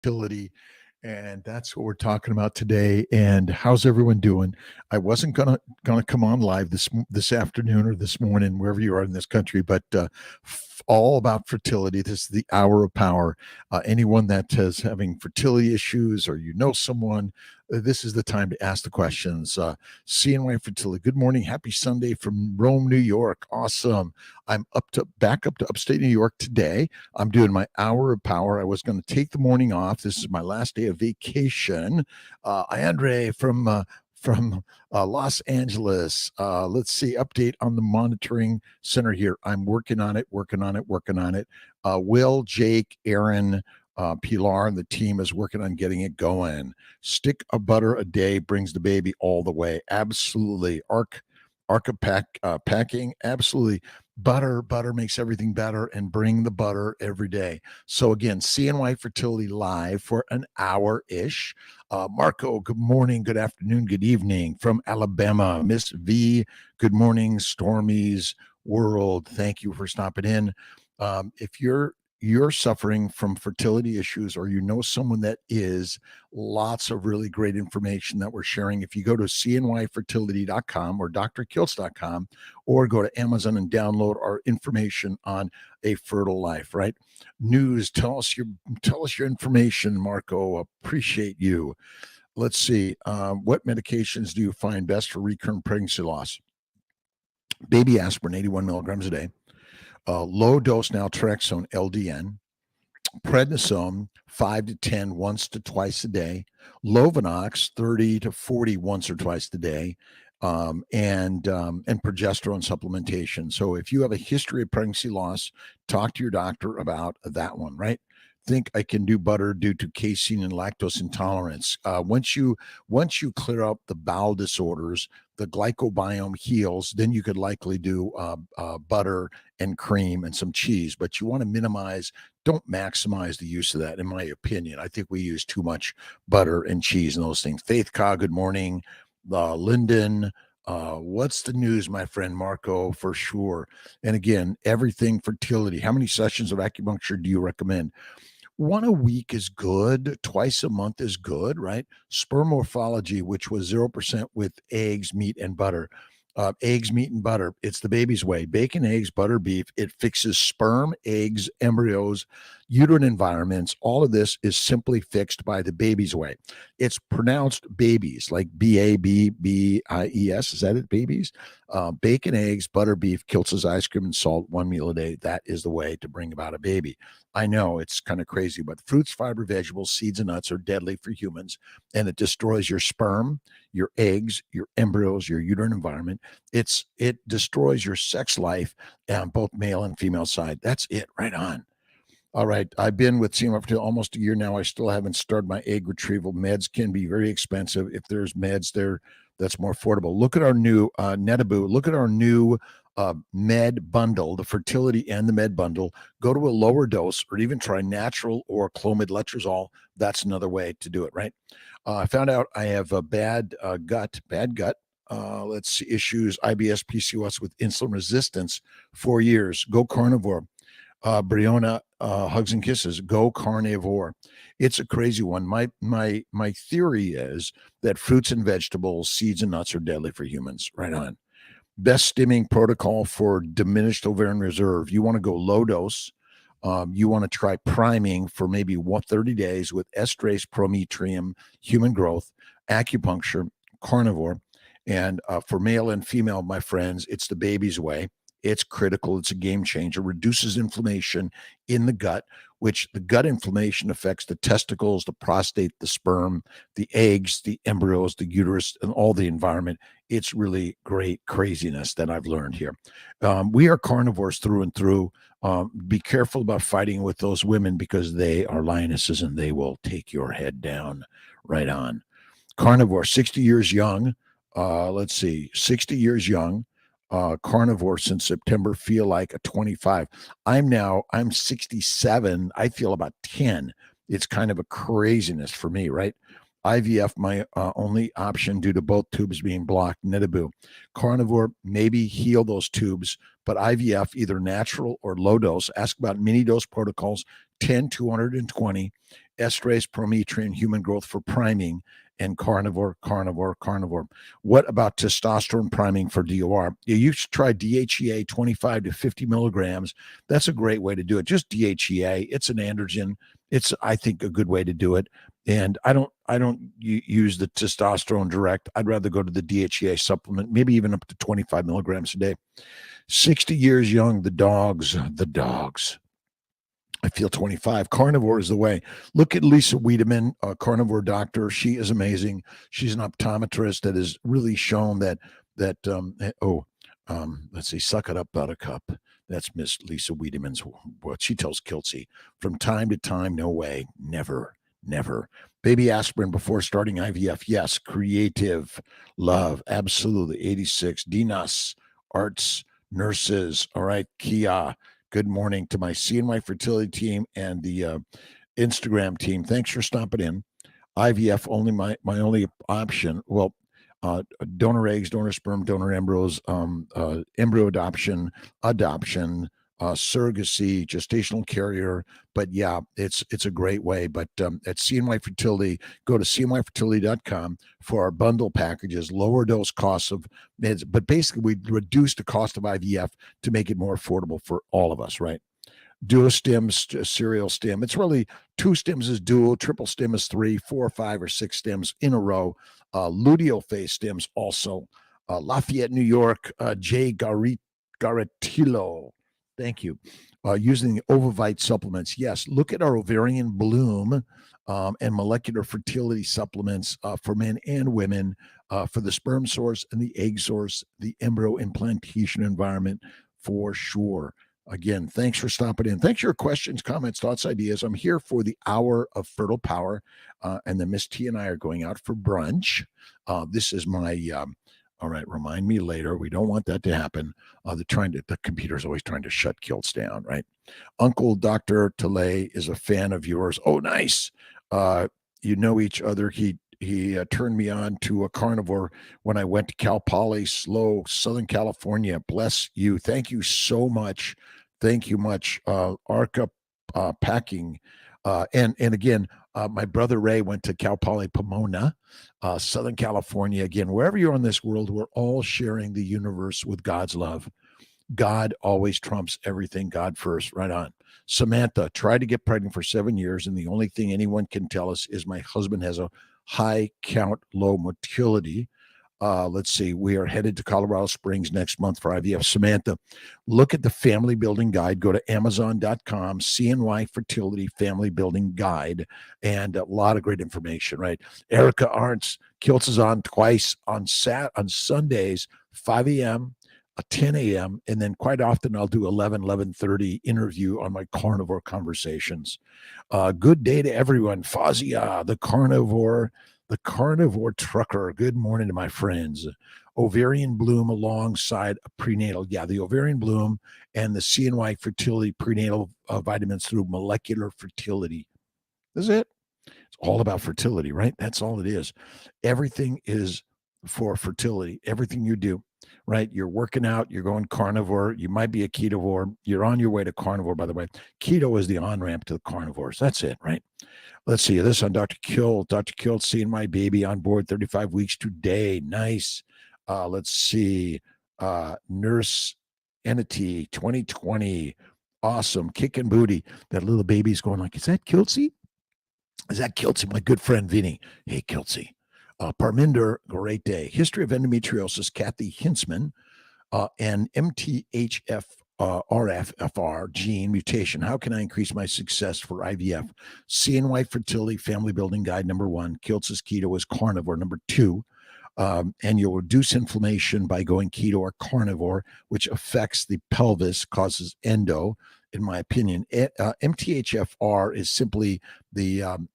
fertility. And that's what we're talking about today. And how's everyone doing? I wasn't gonna come on live this afternoon or this morning, wherever you are in this country, but all about fertility. This is the hour of power. Anyone that is having fertility issues, or you know someone, this is the time to ask the questions. CNY Fertility. Good morning, happy Sunday from Rome, New York. Awesome. I'm back up to upstate New York today. I'm doing my hour of power. I was going to take the morning off. This is my last day of vacation. Andre from Los Angeles. Let's see, update on the monitoring center here. I'm working on it. Will, Jake, Aaron, Pilar, and the team is working on getting it going. Stick of butter a day brings the baby all the way. Absolutely. Packing, absolutely. Butter makes everything better, and bring the butter every day. So again, CNY Fertility live for an hour-ish. Marco, good morning, good afternoon, good evening from Alabama. Miss V, good morning, Stormy's World. Thank you for stopping in. If you're suffering from fertility issues, or you know someone that is, lots of really great information that we're sharing. If you go to cnyfertility.com or drkiltz.com, or go to Amazon and download our information on a fertile life, right? News, tell us your information, Marco. Appreciate you. Let's see. What medications do you find best for recurrent pregnancy loss? Baby aspirin, 81 milligrams a day. Low dose naltrexone LDN, prednisone 5 to 10 once to twice a day, Lovenox 30 to 40 once or twice a day, and progesterone supplementation. So if you have a history of pregnancy loss, talk to your doctor about that one, right? Think I can do butter due to casein and lactose intolerance. Once you clear up the bowel disorders, the glycobiome heals, then you could likely do butter and cream and some cheese. But you want to don't maximize the use of that, in my opinion. I think we use too much butter and cheese and those things. Faith Ka, good morning. Lyndon, what's the news, my friend Marco, for sure. And again, everything fertility. How many sessions of acupuncture do you recommend? One a week is good. Twice a month is good, right? Sperm morphology, which was 0% with eggs, meat, and butter. Eggs, meat, and butter. It's the baby's way. Bacon, eggs, butter, beef. It fixes sperm, eggs, embryos, uterine environments. All of this is simply fixed by the baby's way. It's pronounced babies, like BABBIES. Is that it? Babies? Bacon, eggs, butter, beef, kiltz, ice cream, and salt, one meal a day. That is the way to bring about a baby. I know it's kind of crazy, but fruits, fiber, vegetables, seeds, and nuts are deadly for humans, and it destroys your sperm, your eggs, your embryos, your uterine environment. It destroys your sex life on both male and female side. That's it, right on. All right, I've been with CMF for almost a year now. I still haven't started my egg retrieval. Meds can be very expensive. If there's meds there, that's more affordable. Look at our new Netaboo. Look at our new med bundle, the fertility and the med bundle. Go to a lower dose, or even try natural or clomid letrozole. That's another way to do it, right? I found out I have a bad gut. Let's see, issues, IBS, PCOS with insulin resistance, 4 years. Go carnivore. Briona, hugs and kisses. Go carnivore. It's a crazy one. My theory is that fruits and vegetables, seeds and nuts are deadly for humans. Right on. Best stimming protocol for diminished ovarian reserve. You want to go low dose. You want to try priming for maybe 30 days with estrase, prometrium, human growth, acupuncture, carnivore. And for male and female, my friends, it's the baby's way. It's critical. It's a game changer. Reduces inflammation in the gut, which the gut inflammation affects the testicles, the prostate, the sperm, the eggs, the embryos, the uterus, and all the environment. It's really great craziness that I've learned here. We are carnivores through and through. Be careful about fighting with those women, because they are lionesses and they will take your head down. Right on. Carnivore, 60 years young. 60 years young. Carnivore since September, feel like a 25. I'm 67. I feel about 10. It's kind of a craziness for me, right? IVF, my only option due to both tubes being blocked. Netaboo. Carnivore, maybe heal those tubes, but IVF, either natural or low dose. Ask about mini dose protocols, 10, 220, esterase, prometrian, human growth for priming, and carnivore. What about testosterone priming for DOR? You should try DHEA 25 to 50 milligrams. That's a great way to do it. Just DHEA. It's an androgen. It's, I think, a good way to do it. And I don't use the testosterone direct. I'd rather go to the DHEA supplement, maybe even up to 25 milligrams a day. 60 years young, the dogs. I feel 25. Carnivore is the way. Look at Lisa Wiedemann, a carnivore doctor. She is amazing. She's an optometrist that has really shown that let's see, suck it up, buttercup. That's Miss Lisa Wiedemann's what she tells Kiltzy. From time to time, no way, never. Baby aspirin before starting IVF. Yes. Creative love. Absolutely. 86. Dinas, arts, nurses. All right. Kia. Good morning to my CNY Fertility team and the Instagram team. Thanks for stopping in. IVF only my only option. Well, donor eggs, donor sperm, donor embryos, embryo adoption, surrogacy, gestational carrier. But yeah, it's a great way. But at CNY Fertility, go to cnyfertility.com for our bundle packages, lower dose costs of meds. But basically, we reduce the cost of IVF to make it more affordable for all of us, right? Dual stems, serial stem. It's really 2 stems is dual, triple stem is 3, 4, 5, or 6 stems in a row. Luteal phase stems also. Lafayette, New York, Jay Garetillo. Thank you. Using the Ovavite supplements. Yes, look at our ovarian bloom and molecular fertility supplements for men and women, for the sperm source and the egg source, the embryo implantation environment for sure. Again, thanks for stopping in. Thanks for your questions, comments, thoughts, ideas. I'm here for the hour of fertile power, and then Miss T and I are going out for brunch. This is my all right, remind me later. We don't want that to happen. The computer's always trying to shut Kiltz down, right? Uncle Dr. Talay is a fan of yours. Oh, nice. You know each other. He turned me on to a carnivore when I went to Cal Poly, SLO, Southern California. Bless you. Thank you so much. Thank you much. Arca Packing. And again, my brother Ray went to Cal Poly Pomona, Southern California. Again, wherever you're in this world, we're all sharing the universe with God's love. God always trumps everything. God first. Right on. Samantha tried to get pregnant for 7 years, and the only thing anyone can tell us is my husband has a high count, low motility. Let's see. We are headed to Colorado Springs next month for IVF. Samantha, look at the Family Building Guide. Go to Amazon.com, CNY Fertility Family Building Guide, and a lot of great information, right? Erica Arntz, Kiltz is on twice on Sundays, 5 a.m., 10 a.m., and then quite often I'll do 11:30 interview on my carnivore conversations. Good day to everyone. Fazia, the carnivore trucker. Good morning to my friends. Ovarian bloom alongside a prenatal. Yeah, the ovarian bloom and the CNY fertility prenatal vitamins through molecular fertility. That's it. It's all about fertility, right? That's all it is. Everything is for fertility. Everything you do, right? You're working out, you're going carnivore. You might be a ketovore. You're on your way to carnivore, by the way. Keto is the on-ramp to the carnivores. That's it, right? Let's see this on Dr. Kill. Dr. Kill, seeing my baby on board, 35 weeks today. Nice. Let's see. Nurse Entity 2020. Awesome. Kicking booty. That little baby's going like, is that Kiltzy? Is that Kiltzy? My good friend Vinny. Hey, Kiltzy. Parminder, great day. History of endometriosis, Kathy Hintzman, and MTHF. RFFR gene mutation. How can I increase my success for IVF? CNY Fertility Family Building Guide #1. Kiltz's keto is carnivore. #2. And you'll reduce inflammation by going keto or carnivore, which affects the pelvis, causes endo, in my opinion. MTHFR is simply the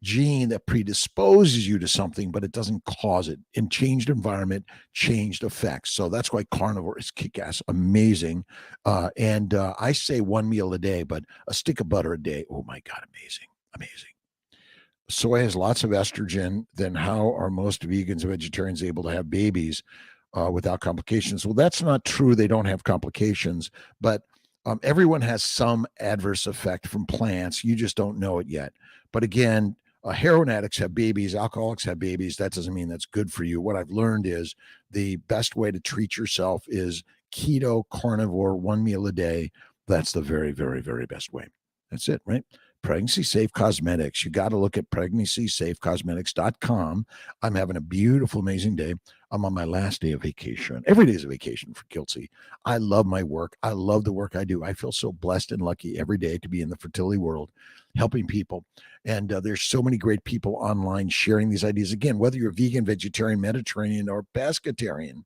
gene that predisposes you to something, but it doesn't cause it. In changed environment, changed effects. So that's why carnivore is kick-ass, amazing. And I say 1 meal a day, but a stick of butter a day. Oh my God, amazing. Soy has lots of estrogen. Then how are most vegans and vegetarians able to have babies without complications? Well, that's not true. They don't have complications, but Everyone has some adverse effect from plants. You just don't know it yet. But again, heroin addicts have babies, alcoholics have babies. That doesn't mean that's good for you. What I've learned is the best way to treat yourself is keto, carnivore, one meal a day. That's the very, very, very best way. That's it, right? Pregnancy Safe Cosmetics. You got to look at pregnancy.safecosmetics.com. I'm having a beautiful, amazing day. I'm on my last day of vacation. Every day is a vacation for kiltz. I love my work. I love the work I do. I feel so blessed and lucky every day to be in the fertility world, helping people. And there's so many great people online sharing these ideas. Again, whether you're vegan, vegetarian, Mediterranean, or pescatarian,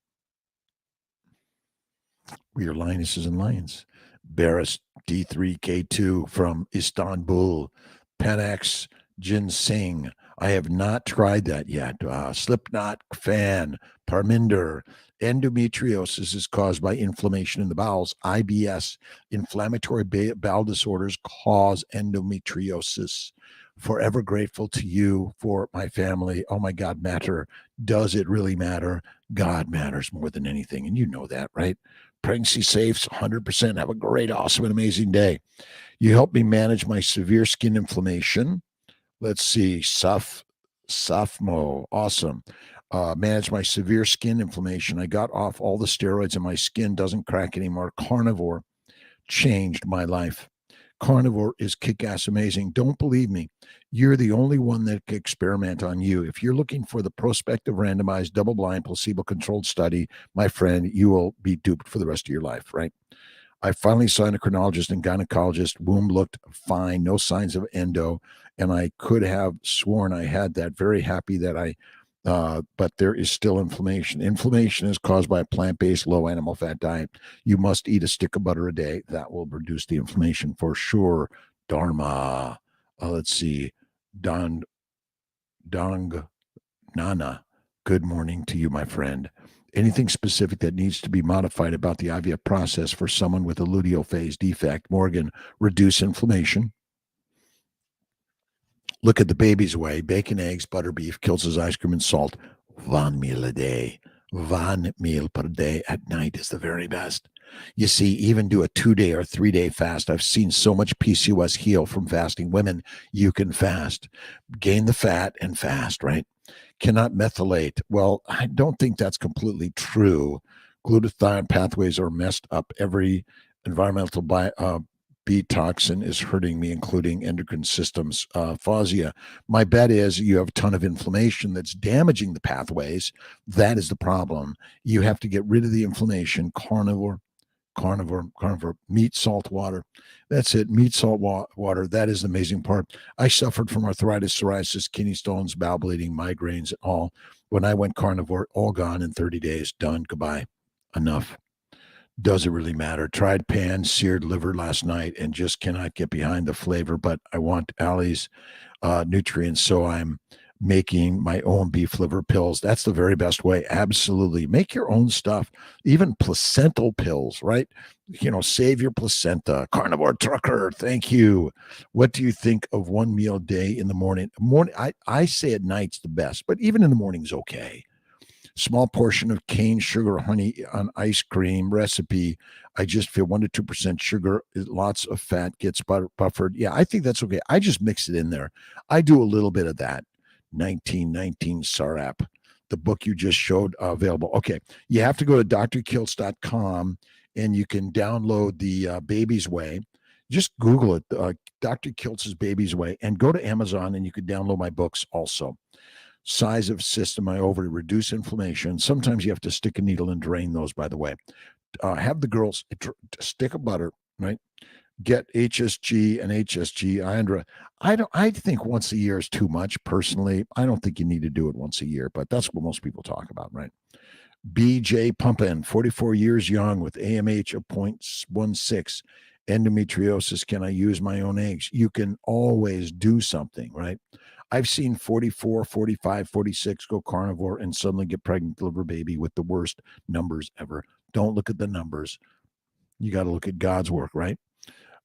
we are lionesses and lions. Barris D3K2 from Istanbul, Panax Ginseng. I have not tried that yet. Slipknot fan, Parminder. Endometriosis is caused by inflammation in the bowels. IBS, inflammatory bowel disorders, cause endometriosis. Forever grateful to you for my family. Oh my God, matter. Does it really matter? God matters more than anything. And you know that, right? Pregnancy Safes, 100%. Have a great, awesome, and amazing day. You help me manage my severe skin inflammation. Let's see, Safmo, awesome. Manage my severe skin inflammation. I got off all the steroids and my skin doesn't crack anymore. Carnivore changed my life. Carnivore is kick-ass amazing. Don't believe me. You're the only one that can experiment on you. If you're looking for the prospective randomized double-blind placebo-controlled study, my friend, you will be duped for the rest of your life, right? I finally saw an endocrinologist and gynecologist. Womb looked fine, no signs of endo, and I could have sworn I had that. Very happy that but there is still inflammation. Inflammation is caused by a plant-based, low animal fat diet. You must eat a stick of butter a day. That will reduce the inflammation for sure. Dharma. Let's see. Dong Nana. Good morning to you, my friend. Anything specific that needs to be modified about the IVF process for someone with a luteal phase defect? Morgan, reduce inflammation. Look at the baby's way. Bacon, eggs, butter, beef, kiltz's ice cream, and salt. One meal a day. One meal per day at night is the very best. You see, even do a 2-day or 3-day fast. I've seen so much PCOS heal from fasting. Women, you can fast. Gain the fat and fast, right? Cannot methylate. Well, I don't think that's completely true. Glutathione pathways are messed up. Every environmental B toxin is hurting me, including endocrine systems, Fausia. My bet is you have a ton of inflammation that's damaging the pathways. That is the problem. You have to get rid of the inflammation. Carnivore, meat, salt, water. That's it. Meat, salt, water. That is the amazing part. I suffered from arthritis, psoriasis, kidney stones, bowel bleeding, migraines, all. When I went carnivore, all gone in 30 days. Done. Goodbye. Enough. Does it really matter? Tried pan seared liver last night and just cannot get behind the flavor, but I want Allie's nutrients, so I'm making my own beef liver pills. That's the very best way. Absolutely. Make your own stuff, even placental pills, right? Save your placenta. Carnivore trucker, thank you. What do you think of one meal a day in the morning? I say at night's the best, but even in the morning's okay. Small portion of cane sugar, honey on ice cream recipe. I just feel 1 to 2% sugar, lots of fat gets buffered. Yeah, I think that's okay. I just mix it in there. I do a little bit of that. 1919 Sarap, the book you just showed, available. Okay, you have to go to drkiltz.com and you can download the Baby's Way. Just Google it, Dr. Kiltz's Baby's Way, and go to Amazon and you can download my books also. Size of system, I over to reduce inflammation. Sometimes you have to stick a needle and drain those, by the way. Have the girls stick of butter, right? Get HSG and HSG. I think once a year is too much. Personally, I don't think you need to do it once a year, but that's what most people talk about, right? BJ Pumpin, 44 years young with AMH of 0.16. Endometriosis. Can I use my own eggs? You can always do something, right? I've seen 44, 45, 46 go carnivore and suddenly get pregnant, deliver a baby with the worst numbers ever. Don't look at the numbers. You got to look at God's work, right?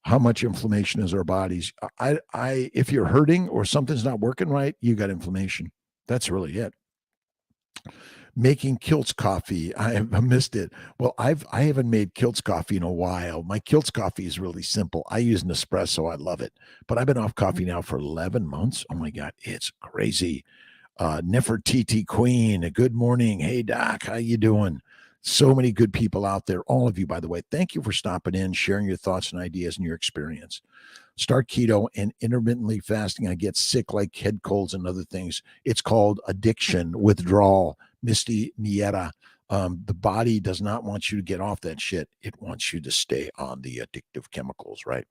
How much inflammation is our bodies? If you're hurting or something's not working right, you got inflammation. That's really it. Making kiltz coffee. I missed it. Well, I haven't made kiltz coffee in a while. My kiltz coffee is really simple. I use Nespresso. I love it. But I've been off coffee now for 11 months. Oh my God, it's crazy. Nefertiti Queen, a good morning. Hey Doc, how you doing? So many good people out there. All of you, by the way, thank you for stopping in, sharing your thoughts and ideas and your experience. Start keto and intermittently fasting. I get sick like head colds and other things. It's called addiction, withdrawal. Misty Mieta. The body does not want you to get off that shit. It wants you to stay on the addictive chemicals, right?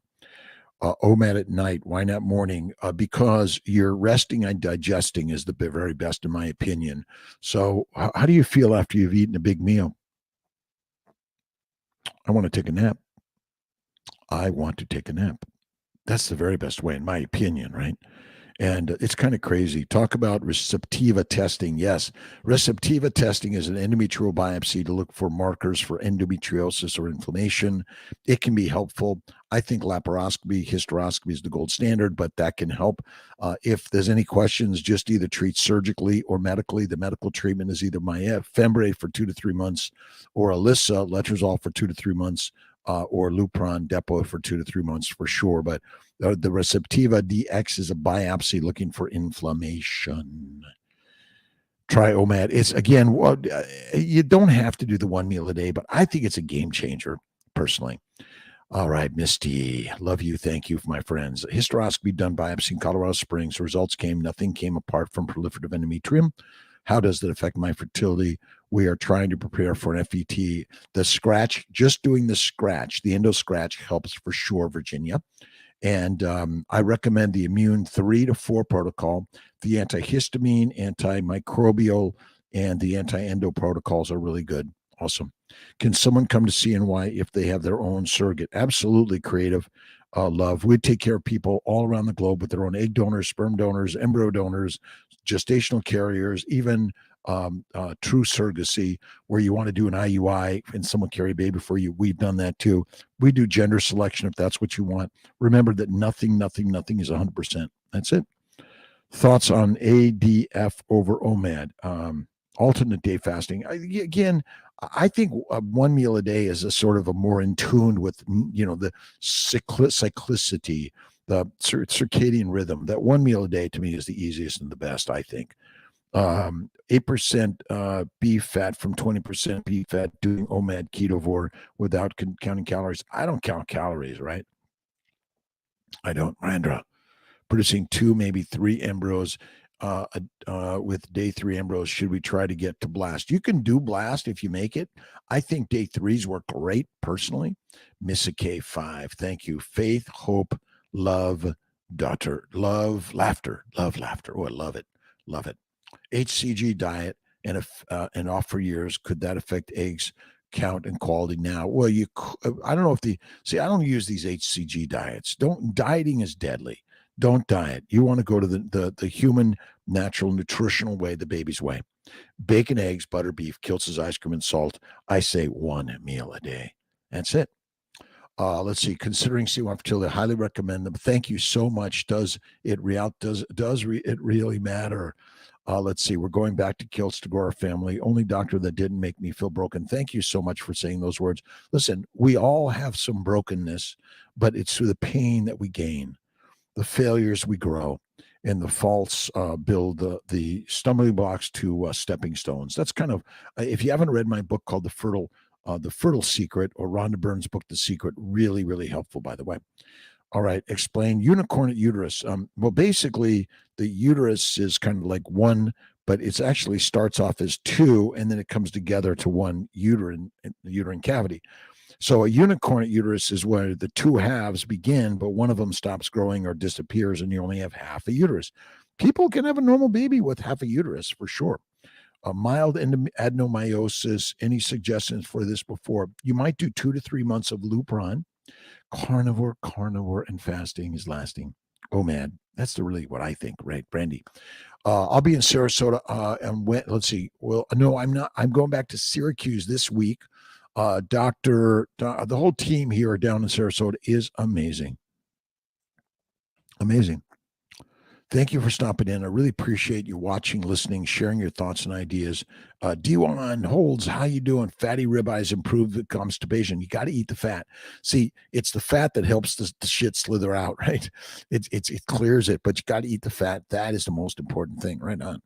OMAD at night. Why not morning? Because you're resting and digesting is the very best, in my opinion. So, how do you feel after you've eaten a big meal? I want to take a nap. I want to take a nap. That's the very best way, in my opinion, right? And it's kind of crazy. Talk about receptiva testing. Yes, receptiva testing is an endometrial biopsy to look for markers for endometriosis or inflammation. It can be helpful. I think laparoscopy, hysteroscopy is the gold standard, but that can help. If there's any questions, just either treat surgically or medically. The medical treatment is either Myfembree for 2 to 3 months or Alyssa, letrozole for 2 to 3 months, or Lupron Depot for 2 to 3 months for sure. But the Receptiva DX is a biopsy looking for inflammation. Try OMAD. It's again, well, you don't have to do the one meal a day, but I think it's a game changer personally. All right, Misty, love you. Thank you, my friends. Hysteroscopy done biopsy in Colorado Springs. Results came, nothing came apart from proliferative endometrium. How does that affect my fertility? We are trying to prepare for an FET. The scratch, just doing the scratch, the endo scratch helps for sure, Virginia. And I recommend the immune 3 to 4 protocol. The antihistamine, antimicrobial, and the anti-endo protocols are really good. Awesome. Can someone come to CNY if they have their own surrogate? Absolutely, creative. Love. We take care of people all around the globe with their own egg donors, sperm donors, embryo donors, gestational carriers, even true surrogacy, where you want to do an IUI and someone carry a baby for you. We've done that too. We do gender selection if that's what you want. Remember that nothing is 100%. That's it. Thoughts on ADF over OMAD? Alternate day fasting. Again, I think 1 meal a day is a sort of a more in tune with, the cyclicity, the circadian rhythm. That 1 meal a day to me is the easiest and the best, I think. 8% beef fat from 20% beef fat, doing OMAD ketovore without counting calories. I don't count calories, right? I don't. Randra, producing 2, maybe 3 embryos with day 3 embryos. Should we try to get to blast? You can do blast if you make it. I think day 3s work great personally. Missa K5. Thank you. Faith, hope, love, daughter, love, laughter. Oh, I love it. Love it. HCG diet and off for years. Could that affect eggs count and quality now? Well, I don't know if I don't use these HCG diets. Dieting is deadly. Don't diet. You want to go to the human, natural, nutritional way, the baby's way. Bacon, eggs, butter, beef, kiltz's ice cream, and salt. I say 1 meal a day. That's it. Let's see. Considering C1 fertility, I highly recommend them. Thank you so much. Does it really matter? Let's see. We're going back to kiltz to grow our family. Only doctor that didn't make me feel broken. Thank you so much for saying those words. Listen, we all have some brokenness, but it's through the pain that we gain, the failures we grow, and the faults build the stumbling blocks to stepping stones. That's kind of, if you haven't read my book called The Fertile Secret, or Rhonda Byrne's book, The Secret, really, really helpful, by the way. All right, explain unicorn uterus. Well, basically, the uterus is kind of like one, but it actually starts off as 2, and then it comes together to one uterine cavity. So a unicorn uterus is where the 2 halves begin, but one of them stops growing or disappears, and you only have half a uterus. People can have a normal baby with half a uterus for sure. A mild adenomyosis. Any suggestions for this before? You might do 2 to 3 months of Lupron. Carnivore, and fasting is lasting. Oh man, that's really what I think, right, Brandy? I'll be in Sarasota, and let's see. Well, no, I'm not. I'm going back to Syracuse this week. The whole team here down in Sarasota is amazing. Amazing. Thank you for stopping in. I really appreciate you watching, listening, sharing your thoughts and ideas. D1 holds, how you doing? Fatty ribeyes improve the constipation. You got to eat the fat. See, it's the fat that helps the shit slither out, right? It clears it, but you got to eat the fat. That is the most important thing, right on.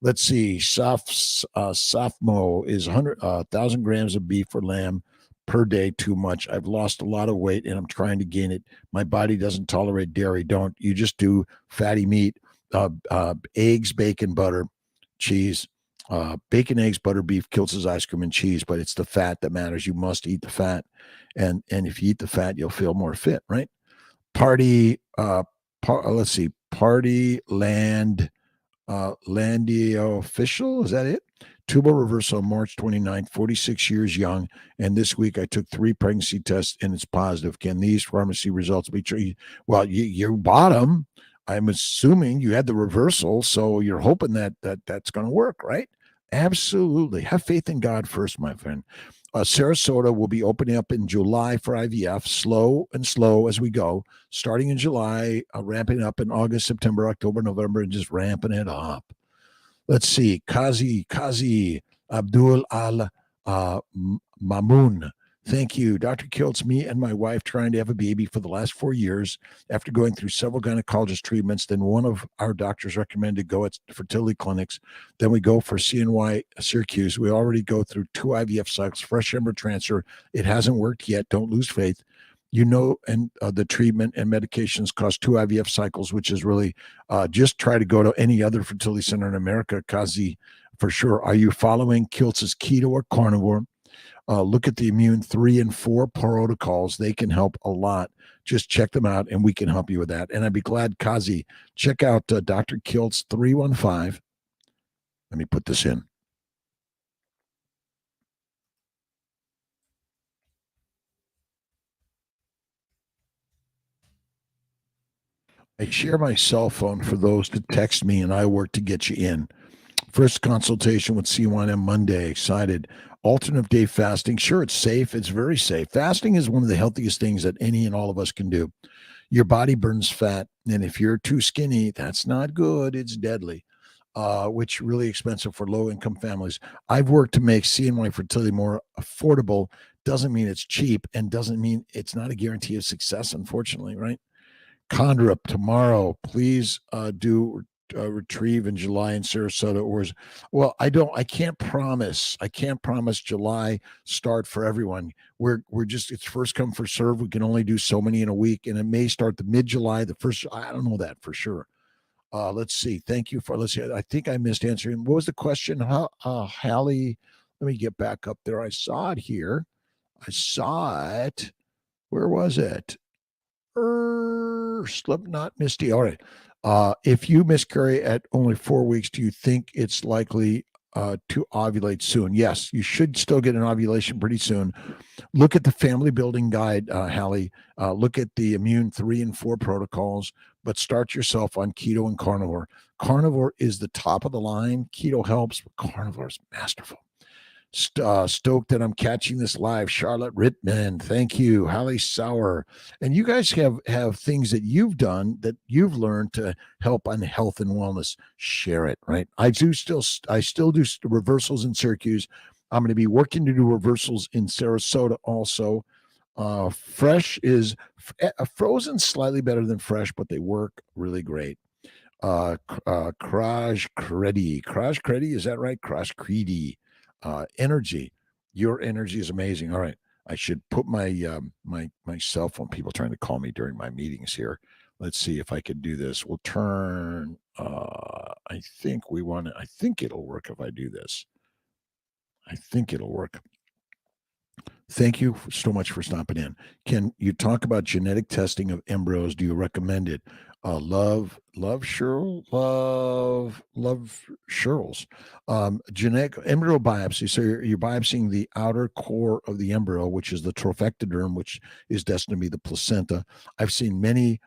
Let's see. Sophmo is 1,000 grams of beef or lamb per day too much. I've lost a lot of weight and I'm trying to gain it. My body doesn't tolerate dairy. Don't you just do fatty meat, eggs, bacon, butter, cheese, bacon, eggs, butter, beef, kiltz ice cream, and cheese. But it's the fat that matters. You must eat the fat, and if you eat the fat, you'll feel more fit, right? Party. Let's see. Party land Landio official. Is that it? Tubal reversal on March 29th, 46 years young. And this week I took 3 pregnancy tests and it's positive. Can these pharmacy results be true? Well, you bought them. I'm assuming you had the reversal. So you're hoping that's going to work, right? Absolutely. Have faith in God first, my friend. Sarasota will be opening up in July for IVF, slow and slow as we go, starting in July, ramping up in August, September, October, November, and just ramping it up. Let's see. Kazi Abdul Al Mamoun. Thank you. Dr. Kiltz, me and my wife trying to have a baby for the last 4 years. After going through several gynecologist treatments, then one of our doctors recommended go at fertility clinics. Then we go for CNY Syracuse. We already go through 2 IVF cycles, fresh embryo transfer. It hasn't worked yet. Don't lose faith. And the treatment and medications cost 2 IVF cycles, which is really just try to go to any other fertility center in America, Kazi, for sure. Are you following Kiltz's keto or carnivore? Look at the immune 3 and 4 protocols. They can help a lot. Just check them out and we can help you with that. And I'd be glad, Kazi, check out Dr. Kiltz 315. Let me put this in. I share my cell phone for those to text me and I work to get you in. First consultation with C1M Monday. Excited. Alternative day fasting. Sure, it's safe. It's very safe. Fasting is one of the healthiest things that any and all of us can do. Your body burns fat. And if you're too skinny, that's not good. It's deadly, which really expensive for low income families. I've worked to make CNY fertility more affordable. Doesn't mean it's cheap and doesn't mean it's not a guarantee of success, unfortunately, right? Condrup tomorrow. Please do retrieve in July in Sarasota. Well, I can't promise. I can't promise July start for everyone. We're just, it's first come, first serve. We can only do so many in a week, and it may start the mid-July, the first. I don't know that for sure. Let's see. Thank you for, let's see. I think I missed answering. What was the question? Hallie, let me get back up there. I saw it here. I saw it. Where was it? Slipknot Misty. All right. If you miscarry at only 4 weeks, do you think it's likely to ovulate soon? Yes, you should still get an ovulation pretty soon. Look at the family building guide, Hallie. Look at the immune 3 and 4 protocols, but start yourself on keto and carnivore. Carnivore is the top of the line. Keto helps, but carnivore is masterful. Stoked that I'm catching this live. Charlotte Rittman, thank you. Hallie Sauer, and you guys have things that you've done that you've learned to help on health and wellness. Share it, right? I still do reversals in Syracuse. I'm going to be working to do reversals in Sarasota also. Fresh is frozen slightly better than fresh, but they work really great. Kraj Credi, is that right? Kraj Credi. Energy. Your energy is amazing. All right. I should put my cell phone, people trying to call me during my meetings here. Let's see if I can do this. We'll turn I think it'll work if I do this. I think it'll work. Thank you so much for stopping in. Can you talk about genetic testing of embryos? Do you recommend it? Love Sherles. Genetic embryo biopsy. So you're biopsying the outer core of the embryo, which is the trophectoderm, which is destined to be the placenta. I've seen many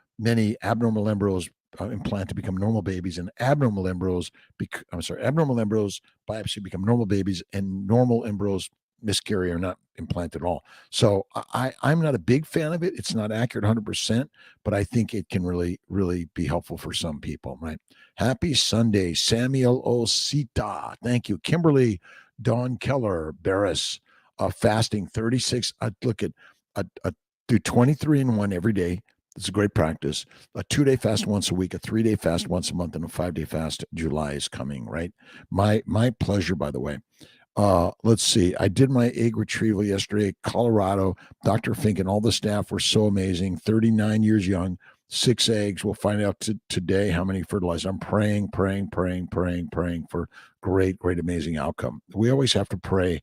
abnormal embryos implant to become normal babies, and abnormal embryos biopsy become normal babies, and normal embryos miscarry or not implant at all. So I'm not a big fan of it. It's not accurate 100%, but I think it can really, really be helpful for some people, right? Happy Sunday, Samuel Osita. Thank you. Kimberly, Dawn Keller, Barris, fasting 36. Look at, do 23 and 1 every day. It's a great practice. A 2-day fast once a week, a 3-day fast once a month, and a 5-day fast. July is coming, right? My pleasure, by the way. Let's see. I did my egg retrieval yesterday, Colorado. Dr. Fink and all the staff were so amazing. 39 years young, 6 eggs. We'll find out today how many fertilized. I'm praying for great, amazing outcome. We always have to pray.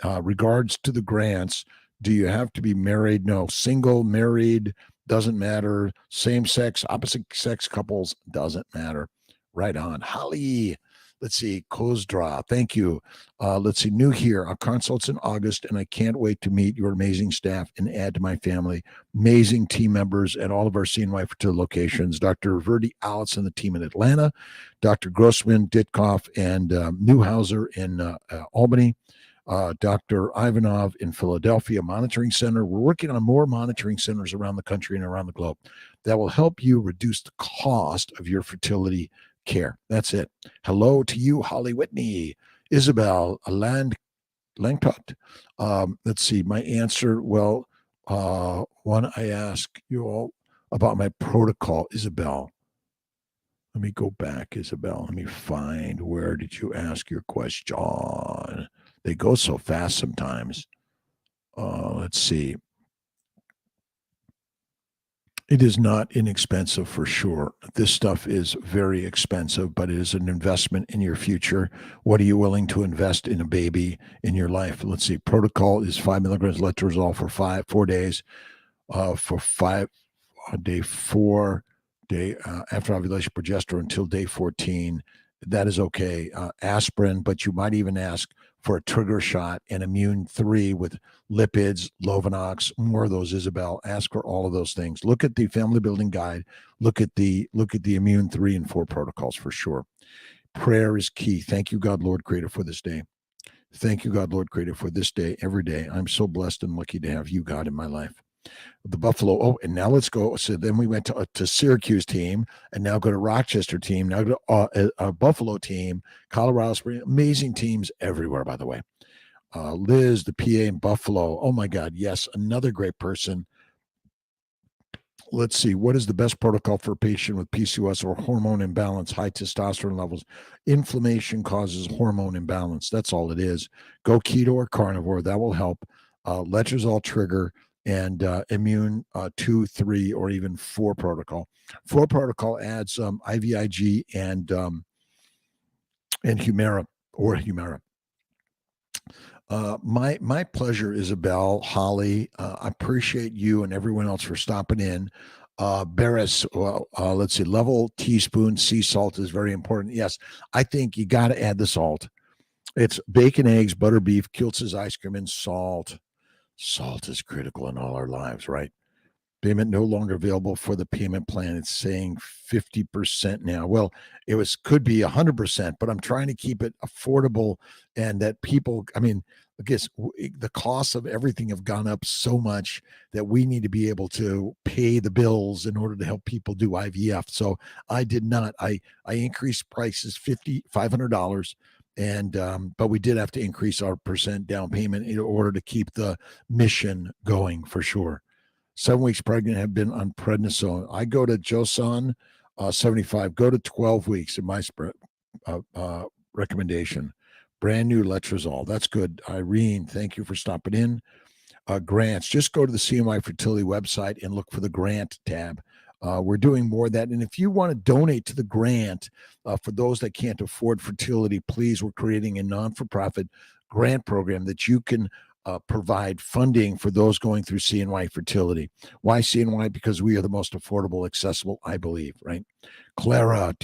Regards to the grants, do you have to be married? No. Single, married, doesn't matter. Same sex, opposite sex couples, doesn't matter. Right on. Holly. Let's see, Kozdra, thank you. Let's see, new here. Our consult's in August, and I can't wait to meet your amazing staff and add to my family. Amazing team members at all of our CNY Fertility locations. Dr. Verdi Alice and the team in Atlanta, Dr. Grossman, Ditkoff, and Newhauser in Albany, Dr. Ivanov in Philadelphia Monitoring Center. We're working on more monitoring centers around the country and around the globe that will help you reduce the cost of your fertility care. That's it. Hello to you, Holly Whitney, Isabel, Langtot. Let's see, my answer. Well, one, I ask you all about my protocol, Isabel. Let me go back, Isabel. Let me find, where did you ask your question? They go so fast sometimes. Let's see. It is not inexpensive for sure. This stuff is very expensive, but it is an investment in your future. What are you willing to invest in a baby in your life? Let's see. Protocol is 5 milligrams letrozole for 4 days. Day 4, after ovulation, progesterone until day 14. That is okay. Aspirin, but you might even ask for a trigger shot and immune 3 with lipids, Lovenox, more of those, Isabel. Ask for all of those things. Look at the family building guide. Look at the immune 3 and 4 protocols for sure. Prayer is key. Thank you, God, Lord, Creator, for this day. Thank you, God, Lord, Creator, for this day, every day. I'm so blessed and lucky to have you, God, in my life. The Buffalo. Oh, and now let's go. So then we went to Syracuse team, and now go to Rochester team. Now go to a Buffalo team, Colorado Springs. Amazing teams everywhere, by the way. Liz, the PA in Buffalo. Oh my God, yes, another great person. Let's see. What is the best protocol for a patient with PCOS or hormone imbalance, high testosterone levels? Inflammation causes hormone imbalance. That's all it is. Go keto or carnivore. That will help. Letrozole trigger and immune 2, 3, or even 4 protocol. 4 protocol adds IVIG and Humira or Humira. My pleasure, Isabel, Holly. I appreciate you and everyone else for stopping in. Barris, let's see, level teaspoon sea salt is very important. Yes, I think you got to add the salt. It's bacon, eggs, butter, beef, Kiltz's ice cream, and salt. Salt is critical in all our lives, right? Payment no longer available for the payment plan. It's saying 50% now. Well, could be 100%, but I'm trying to keep it affordable and that people, I mean, I guess the costs of everything have gone up so much that we need to be able to pay the bills in order to help people do IVF. So I did not. I increased prices $500. And but we did have to increase our percent down payment in order to keep the mission going for sure. 7 weeks pregnant, have been on prednisone. I go to Joseon 75. Go to 12 weeks in my recommendation. Brand new letrozole. That's good. Irene, thank you for stopping in. Grants. Just go to the CMI Fertility website and look for the grant tab. We're doing more of that. And if you want to donate to the grant, for those that can't afford fertility, please, we're creating a non-for-profit grant program that you can provide funding for those going through CNY Fertility. Why CNY? Because we are the most affordable, accessible, I believe, right? Clara,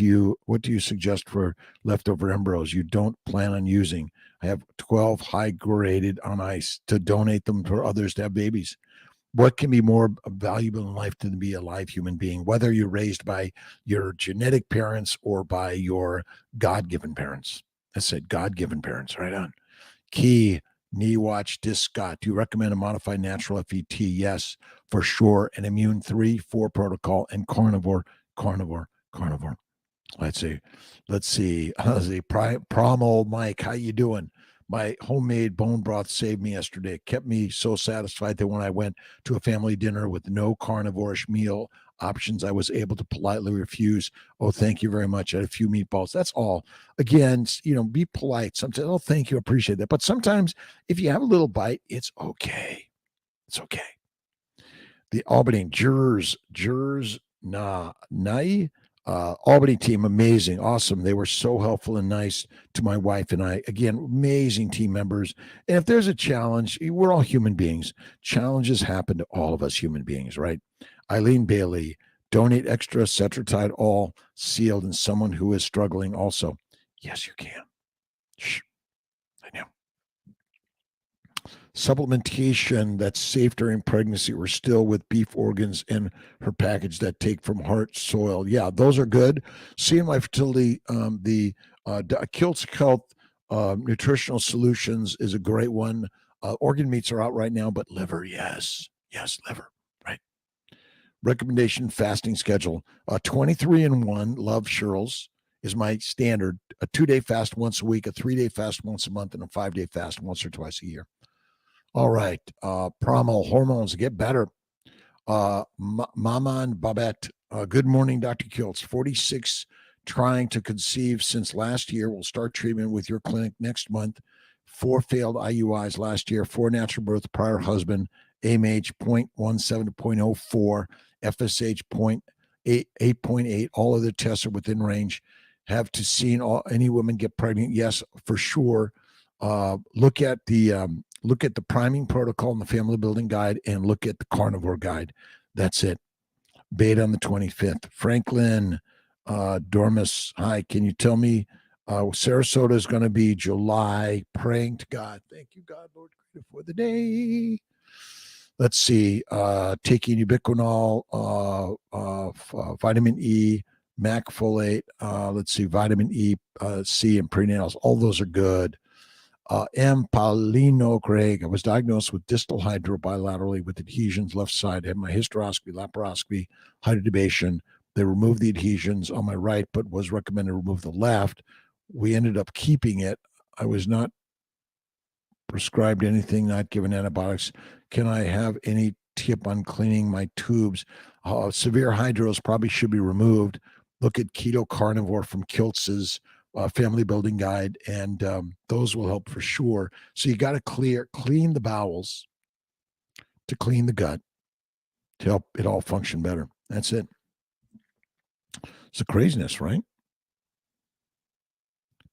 what do you suggest for leftover embryos you don't plan on using? I have 12 high graded on ice to donate them for others to have babies. What can be more valuable in life than to be a live human being, whether you're raised by your genetic parents or by your God-given parents? I said God-given parents, right on. Key, Knee Watch Disc Scott. Do you recommend a modified natural FET? Yes, for sure. An immune 3-4 protocol and carnivore. Let's see. Let's see. Let's see. Prom old Mike, how you doing? My homemade bone broth saved me yesterday. It kept me so satisfied that when I went to a family dinner with no carnivorish meal options, I was able to politely refuse. Oh, thank you very much. I had a few meatballs. That's all. Again, be polite. Sometimes, oh, thank you. Appreciate that. But sometimes if you have a little bite, it's okay. It's okay. The Albany jurors, Nai, Albany team, amazing, awesome. They were so helpful and nice to my wife and I. Again, amazing team members. And if there's a challenge, we're all human beings. Challenges happen to all of us human beings, right? Eileen Bailey, donate extra Cetratide, all sealed, and someone who is struggling also. Yes, you can. Shh, I know. Supplementation that's safe during pregnancy or still with beef organs in her package that take from heart soil. Yeah, those are good. Seeing my fertility, the kiltz health nutritional solutions is a great one. Organ meats are out right now, but liver, yes, liver, right. Recommendation fasting schedule: 23-in-1 Love Shirls is my standard. A 2-day fast once a week, a 3-day fast once a month, and a 5-day fast once or twice a year. All right. Promo hormones get better. Mama and Babette. Good morning, Dr. Kiltz. 46, trying to conceive since last year. We'll start treatment with your clinic next month. 4 failed IUIs last year. 4 natural birth, prior husband. AMH 0.17 to 0.04. FSH 8.8. All other tests are within range. Have to seen any women get pregnant? Yes, for sure. Look at the priming protocol in the family building guide and look at the carnivore guide. That's it. Beta on the 25th. Franklin Dormis. Hi, can you tell me Sarasota is going to be July? Praying to God. Thank you, God, Lord, for the day. Let's see. Taking ubiquinol, vitamin E, MAC folate. Let's see. Vitamin E, C, and prenatals. All those are good. M. Paulino Craig. I was diagnosed with distal hydro bilaterally with adhesions left side. I had my hysteroscopy, laparoscopy, hydrodebation. They removed the adhesions on my right, but was recommended to remove the left. We ended up keeping it. I was not prescribed anything, not given antibiotics. Can I have any tip on cleaning my tubes? Severe hydros probably should be removed. Look at Keto Carnivore from Kiltz's family building guide, and those will help for sure. So you got to clean the bowels to clean the gut to help it all function better. That's it. It's a craziness, right?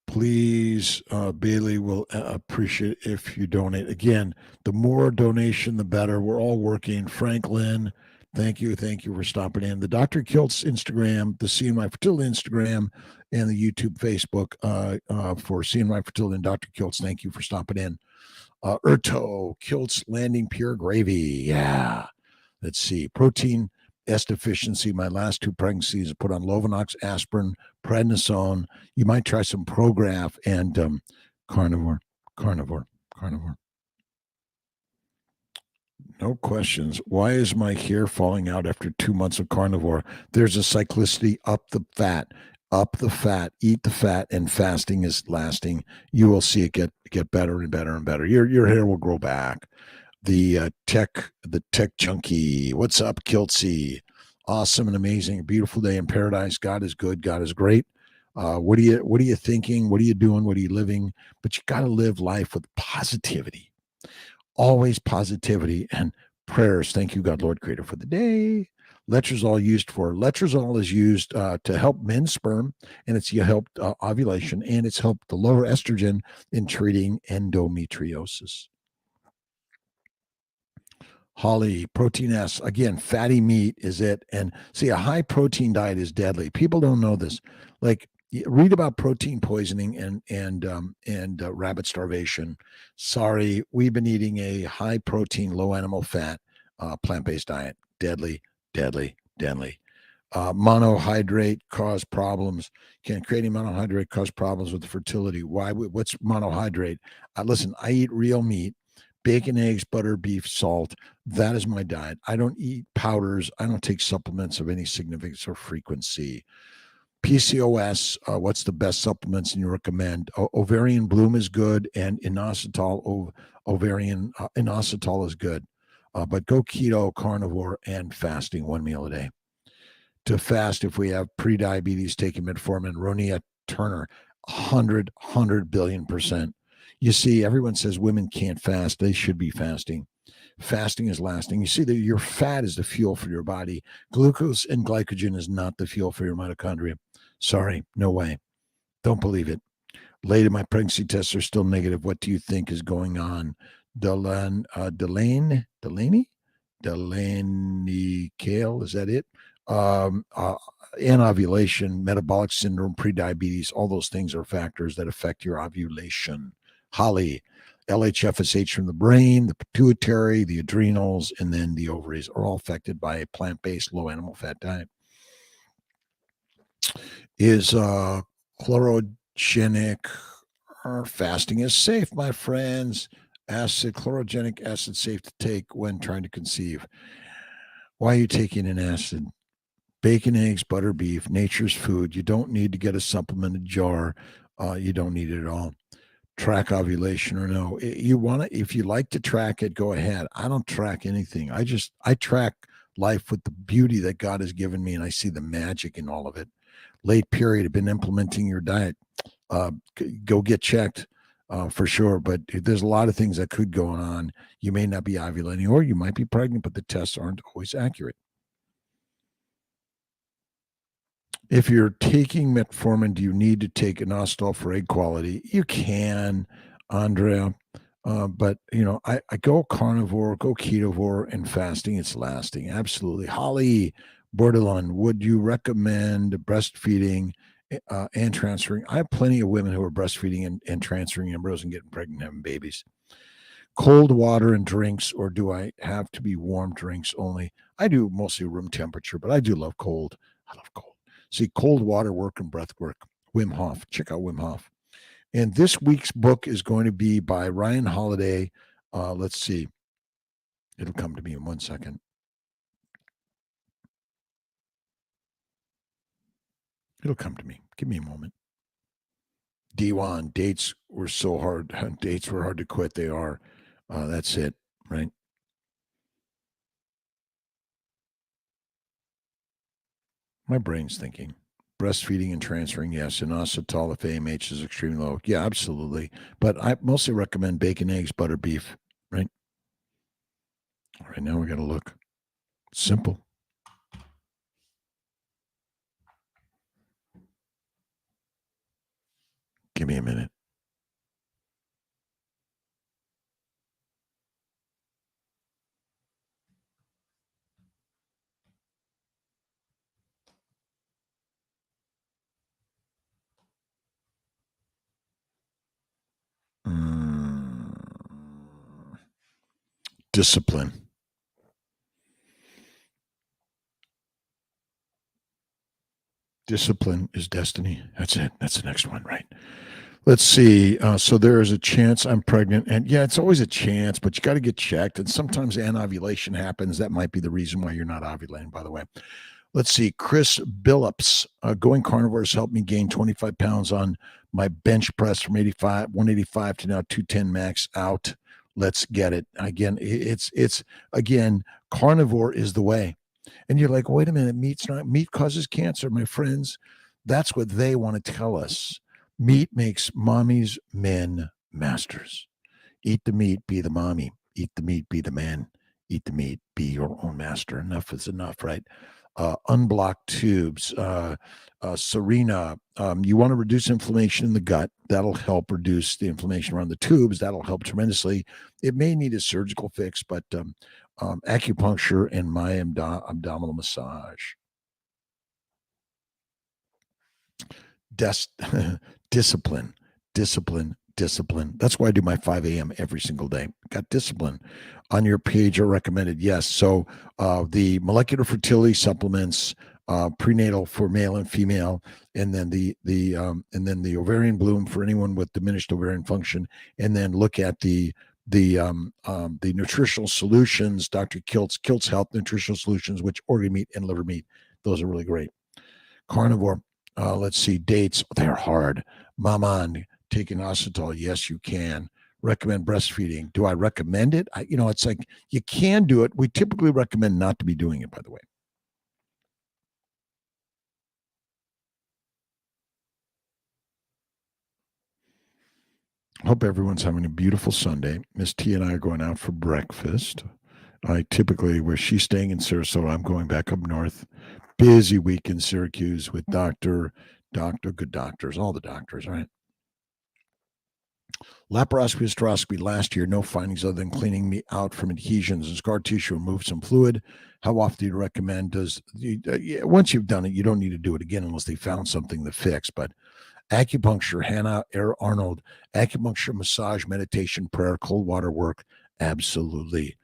Please, Bailey will appreciate if you donate. Again, the more donation, the better. We're all working. Franklin, thank you for stopping in. The Dr. Kiltz Instagram, the Seeing My Fertility Instagram, and the YouTube, Facebook for Seeing My Fertility and Dr. Kiltz. Thank you for stopping in. Erto, Kiltz Landing Pure Gravy. Yeah. Let's see. Protein S deficiency. My last 2 pregnancies put on Lovenox, aspirin, prednisone. You might try some Prograf and carnivore. No questions. Why is my hair falling out after 2 months of carnivore? There's a cyclicity up the fat, eat the fat, and fasting is lasting. You will see it get better and better and better. Your hair will grow back. The tech junkie. What's up, Kiltzy? Awesome and amazing. A beautiful day in paradise. God is good. God is great. What are you thinking? What are you doing? What are you living? But you got to live life with positivity. Always positivity and prayers. Thank you, God, Lord, Creator, for the day. Letrozole is used to help men's sperm, and it's helped ovulation, and it's helped to lower estrogen in treating endometriosis. Holly, Protein S. Again, fatty meat is it. And see, a high protein diet is deadly. People don't know this. Like, read about protein poisoning and rabbit starvation. Sorry, we've been eating a high protein, low animal fat, plant-based diet. Deadly. Monohydrate cause problems. Can creating monohydrate cause problems with fertility? Why? What's monohydrate? Listen, I eat real meat, bacon, eggs, butter, beef, salt. That is my diet. I don't eat powders. I don't take supplements of any significance or frequency. PCOS, what's the best supplements you recommend? Ovarian bloom is good, and inositol, ovarian inositol is good. But go keto, carnivore, and fasting 1 meal a day. To fast, if we have pre-diabetes, taking metformin. Ronia Turner, 100 billion%. You see, everyone says women can't fast. They should be fasting. Fasting is lasting. You see that your fat is the fuel for your body. Glucose and glycogen is not the fuel for your mitochondria. Sorry, no way. Don't believe it. Later, my pregnancy tests are still negative. What do you think is going on? Delaney Kale, is that it? Anovulation, metabolic syndrome, prediabetes, all those things are factors that affect your ovulation. Holly, LHFSH from the brain, the pituitary, the adrenals, and then the ovaries are all affected by a plant-based low animal fat diet. Is chlorogenic fasting is safe, my friends? Chlorogenic acid safe to take when trying to conceive. Why are you taking an acid? Bacon, eggs, butter, beef, nature's food. You don't need to get a supplemented jar. You don't need it at all. Track ovulation or no. You want to, if you like to track it, go ahead. I don't track anything. I track life with the beauty that God has given me, and I see the magic in all of it. Late period, have been implementing your diet. Go get checked for sure. But there's a lot of things that could go on. You may not be ovulating, or you might be pregnant, but the tests aren't always accurate. If you're taking metformin, do you need to take inositol for egg quality? You can, Andrea. But, I go carnivore, go ketovore, and fasting. It's lasting. Absolutely. Holly Bordelon, would you recommend breastfeeding and transferring? I have plenty of women who are breastfeeding and transferring embryos and getting pregnant and having babies. Cold water and drinks, or do I have to be warm drinks only? I do mostly room temperature, but I do love cold. I love cold. See, cold water work and breath work. Wim Hof. Check out Wim Hof. And this week's book is going to be by Ryan Holiday. Let's see. It'll come to me in 1 second. It'll come to me. Give me a moment. D1, dates were so hard. Dates were hard to quit. They are. That's it, right? My brain's thinking. Breastfeeding and transferring, yes. Inositol if AMH is extremely low. Yeah, absolutely. But I mostly recommend bacon, eggs, butter, beef, right? All right, now we got to look. Simple. Give me a minute. Discipline. Discipline is destiny. That's it. That's the next one, right? Let's see. So there is a chance I'm pregnant. And yeah, it's always a chance, but you got to get checked. And sometimes anovulation happens. That might be the reason why you're not ovulating, by the way. Let's see. Chris Billups, going carnivore has helped me gain 25 pounds on my bench press from 185 to now 210 max out. Let's get it. Again, it's again, carnivore is the way. And you're like, wait a minute, meat causes cancer, my friends. That's what they want to tell us. Meat makes mommies, men, masters. Eat the meat, be the mommy. Eat the meat, be the man. Eat the meat, be your own master. Enough is enough, right? Unblocked tubes. Serena, you want to reduce inflammation in the gut. That'll help reduce the inflammation around the tubes. That'll help tremendously. It may need a surgical fix, but acupuncture and my abdominal massage. Discipline. That's why I do my 5 a.m. every single day. Got discipline. On your page are recommended. Yes. So the molecular fertility supplements, prenatal for male and female, and then the ovarian bloom for anyone with diminished ovarian function, and then look at the nutritional solutions, Dr. Kiltz Health Nutritional Solutions, which organ meat and liver meat. Those are really great. Carnivore. Let's see, dates. They're hard. Maman, taking inositol. Yes, you can. Recommend breastfeeding. Do I recommend it? It's like you can do it. We typically recommend not to be doing it, by the way. Hope everyone's having a beautiful Sunday. Miss T and I are going out for breakfast. Where she's staying in Sarasota, I'm going back up north. Busy week in Syracuse with good doctors, all the doctors, right? Laparoscopy, hysteroscopy last year, no findings other than cleaning me out from adhesions and scar tissue, remove some fluid. How often do you recommend? Once you've done it, you don't need to do it again unless they found something to fix. But acupuncture, Hannah Arnold, acupuncture, massage, meditation, prayer, cold water work, absolutely.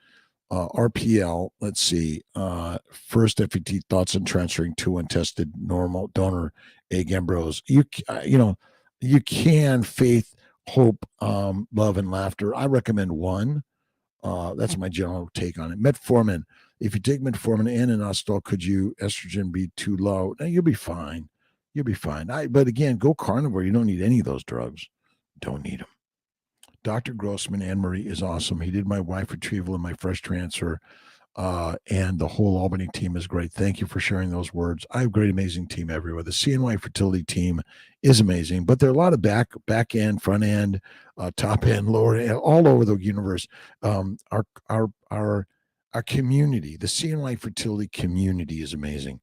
RPL, let's see. First FET, thoughts on transferring to untested normal donor egg embryos. You can faith, hope, love, and laughter. I recommend one. That's my general take on it. Metformin. If you take metformin and inositol, could you estrogen be too low? No, you'll be fine. You'll be fine. But again, go carnivore. You don't need any of those drugs. Don't need them. Dr. Grossman, Anne Marie is awesome. He did my wife retrieval and my fresh transfer. And the whole Albany team is great. Thank you for sharing those words. I have a great, amazing team everywhere. The CNY Fertility team is amazing, but there are a lot of back end, front end, top end, lower end, all over the universe. Our community, the CNY Fertility community, is amazing.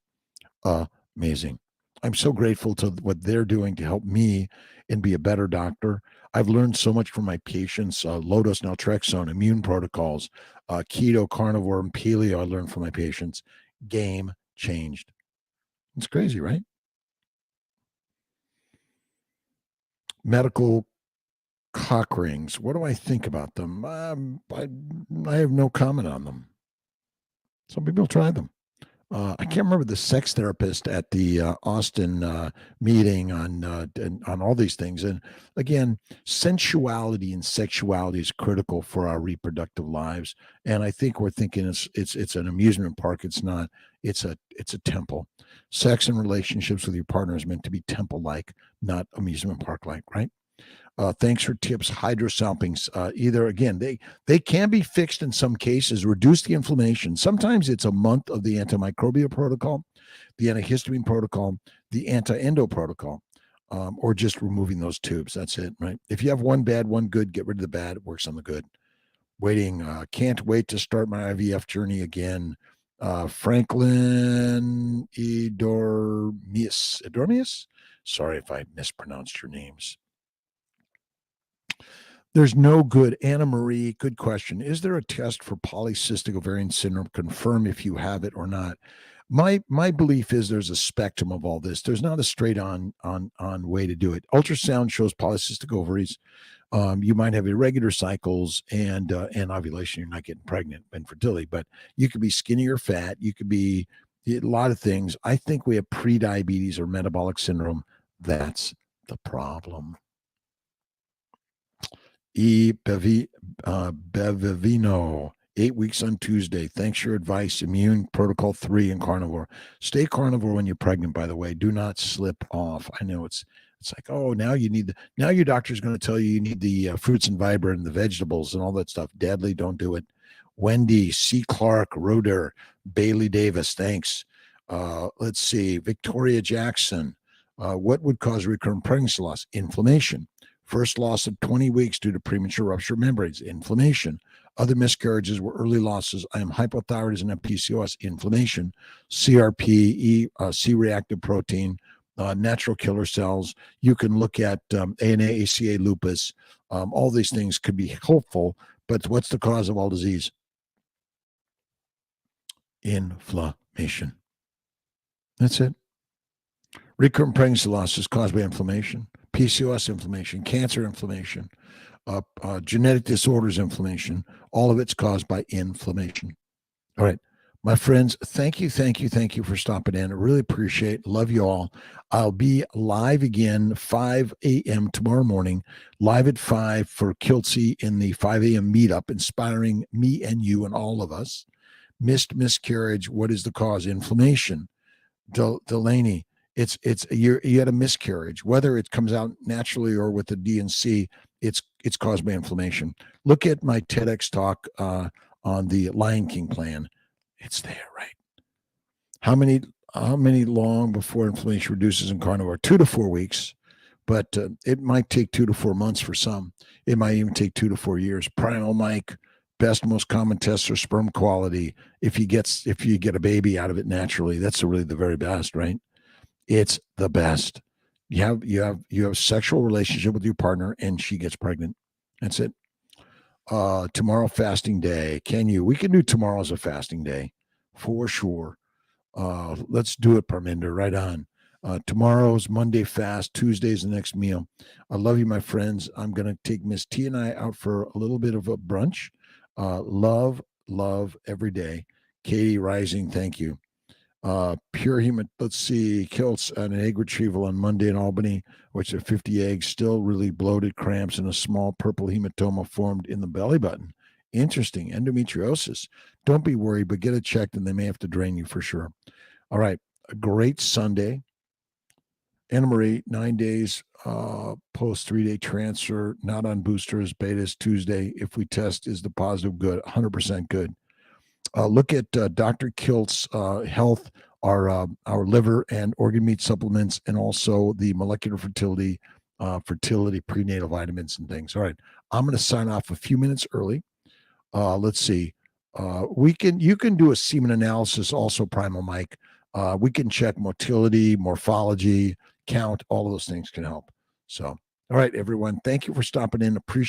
Amazing. I'm so grateful to what they're doing to help me and be a better doctor. I've learned so much from my patients, low-dose naltrexone, immune protocols, keto, carnivore, and paleo. I learned from my patients. Game changed. It's crazy, right? Medical cock rings. What do I think about them? I have no comment on them. Some people try them. I can't remember the sex therapist at the Austin meeting on all these things. And again, sensuality and sexuality is critical for our reproductive lives. And I think we're thinking it's an amusement park. It's not. It's a temple. Sex and relationships with your partner is meant to be temple-like, not amusement park-like, right? Thanks for tips. Hydrosalpings, either again, they can be fixed in some cases, reduce the inflammation. Sometimes it's a month of the antimicrobial protocol, the antihistamine protocol, the anti-endo protocol, or just removing those tubes. That's it, right? If you have one bad, one good, get rid of the bad. It works on the good. Can't wait to start my IVF journey again. Franklin Edormius. Sorry if I mispronounced your names. There's no good. Anna Marie, good question. Is there a test for polycystic ovarian syndrome? Confirm if you have it or not. My belief is there's a spectrum of all this. There's not a straight on way to do it. Ultrasound shows polycystic ovaries. You might have irregular cycles and ovulation. You're not getting pregnant, infertility, but you could be skinny or fat. You could be a lot of things. I think we have prediabetes or metabolic syndrome. That's the problem. Bevino, 8 weeks on Tuesday. Thanks for your advice. Immune Protocol 3 and carnivore. Stay carnivore when you're pregnant, by the way. Do not slip off. I know it's like, oh, now your doctor's going to tell you need the fruits and fiber and the vegetables and all that stuff. Deadly, don't do it. Wendy, C. Clark, Roder, Bailey Davis, thanks. Let's see. Victoria Jackson. What would cause recurrent pregnancy loss? Inflammation. First loss of 20 weeks due to premature rupture of membranes, inflammation. Other miscarriages were early losses. I am hypothyroidism and PCOS, inflammation. CRP, C-reactive protein, natural killer cells. You can look at ANA, ACA, lupus. All these things could be helpful, but what's the cause of all disease? Inflammation. That's it. Recurrent pregnancy loss is caused by inflammation. PCOS inflammation, cancer inflammation, genetic disorders inflammation. All of it's caused by inflammation. All right. My friends, thank you for stopping in. I really appreciate, love you all. I'll be live again 5 a.m. tomorrow morning, live at 5 for Kiltz in the 5 a.m. meetup, inspiring me and you and all of us. Missed miscarriage. What is the cause? Inflammation. Delaney, it's you had a miscarriage. Whether it comes out naturally or with the DNC, it's caused by inflammation. Look at my TEDx talk on the Lion King plan. It's there, right? How many how many long before inflammation reduces in carnivore? 2 to 4 weeks, but it might take 2 to 4 months for some. It might even take 2 to 4 years. Primal Mike, best most common tests are sperm quality. If you get a baby out of it naturally, that's really the very best, right? It's the best. You have sexual relationship with your partner and she gets pregnant. That's it. Tomorrow fasting day. We can do tomorrow as a fasting day for sure. Let's do it, Parminder. Right on. Tomorrow's Monday fast. Tuesday's the next meal. I love you, my friends. I'm going to take Miss T and I out for a little bit of a brunch. Love every day. Katie Rising, thank you. Pure human, let's see, kiltz an egg retrieval on Monday in Albany, which are 50 eggs, still really bloated cramps and a small purple hematoma formed in the belly button. Interesting. Endometriosis. Don't be worried, but get it checked and they may have to drain you for sure. All right. A great Sunday. Anna Marie, 9 days post 3-day transfer, not on boosters, betas Tuesday. If we test, is the positive good? 100% good. Look at Dr. Kiltz Health, our liver and organ meat supplements, and also the molecular fertility prenatal vitamins and things. All right, I'm going to sign off a few minutes early. Let's see. You can do a semen analysis also, Primal Mike. We can check motility, morphology, count. All of those things can help. So, all right, everyone. Thank you for stopping in. Appreciate.